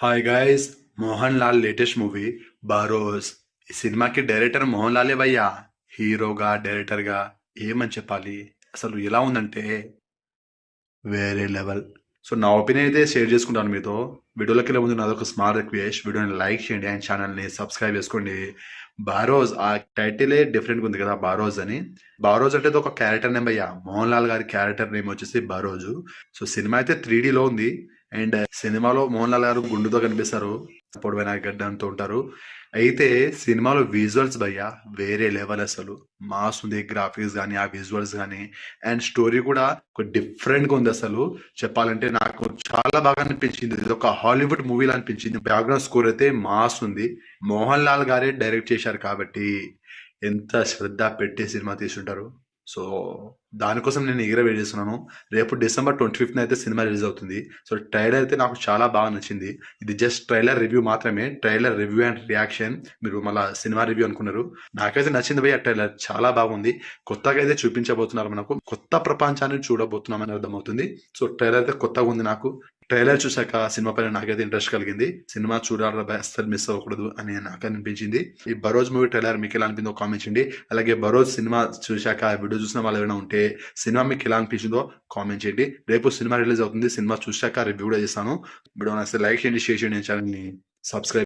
Hi guys. Mohan Lal latest movie borrows. ఈ సినిమాకి director Mohan లాలే భయ్యా. హీరోగా డైరెక్టర్గా ఏమని చెప్పాలి. అసలు ఎలా ఉందంటే వేరే లెవెల్. సో నా ఒపీనియన్ అయితే షేర్ చేసుకుంటాను మీతో. వీడియోలోకి వెళ్ళే ముందు నాదొక స్మాల్ రిక్వెస్ట్, వీడియోని లైక్ చేయండి అండ్ ఛానల్ని సబ్స్క్రైబ్ చేసుకోండి. బారోజ్ ఆ టైటిలే డిఫరెంట్గా ఉంది కదా, బారోజ్ అని. బారోజ్ అంటే ఒక క్యారెక్టర్ నేమ్ అయ్యా. మోహన్ లాల్ గారి క్యారెక్టర్ నేమ్ వచ్చేసి బారోజు. సో సినిమా అయితే 3Dలో ఉంది. అండ్ సినిమాలో మోహన్ లాల్ గారు గుండుతో కనిపిస్తారు, పొడవైన గడ్డంతో ఉంటారు. అయితే సినిమాలో విజువల్స్ భయ్యా వేరే లెవెల్. అసలు మాస్ ఉంది, గ్రాఫిక్స్ కానీ ఆ విజువల్స్ కానీ. అండ్ స్టోరీ కూడా ఒక డిఫరెంట్ గా ఉంది. అసలు చెప్పాలంటే నాకు చాలా బాగా అనిపించింది. ఇది ఒక హాలీవుడ్ మూవీలా అనిపించింది. బ్యాక్గ్రౌండ్ స్కోర్ అయితే మాస్ ఉంది. మోహన్ లాల్ గారే డైరెక్ట్ చేశారు కాబట్టి ఎంత శ్రద్ధ పెట్టి సినిమా తీసుంటారు. సో దానికోసం నేను ఈగర వెయిట్ చేస్తున్నాను. రేపు డిసెంబర్ 25th అయితే సినిమా రిలీజ్ అవుతుంది. సో ట్రైలర్ అయితే నాకు చాలా బాగా నచ్చింది. ఇది జస్ట్ ట్రైలర్ రివ్యూ మాత్రమే. Trailer review and reaction. మీరు మళ్ళీ సినిమా రివ్యూ అనుకున్నారు. నాకైతే నచ్చింది భయ్య. ట్రైలర్ చాలా బాగుంది. కొత్తగా అయితే చూపించబోతున్నారు. మనకు కొత్త ప్రపంచాన్ని చూడబోతున్నామని అర్థమవుతుంది. సో ట్రైలర్ అయితే కొత్తగా ఉంది. నాకు ట్రైలర్ చూసాక సినిమా పైన నాకైతే ఇంట్రెస్ట్ కలిగింది. సినిమా చూడాలి, అస్సలు మిస్ అవ్వకూడదు అని నాకు అనిపించింది. ఈ బరోజ్ మూవీ ట్రైలర్ మీకు ఎలా అనిపిందో కామెంట్ చేయండి. అలాగే బరోజ్ సినిమా చూశాక వీడియో చూసిన వాళ్ళు ఏమైనా ఉంటే సినిమా మీకు ఎలా అనిపించిందో కామెంట్ చేయండి. రేపు సినిమా రిలీజ్ అవుతుంది. సినిమా చూశాక రివ్యూ కూడా చేస్తాను. వీడియో నచ్చితే లైక్ చేయండి, షేర్ చేయండి, ఛానల్ని సబ్స్క్రైబ్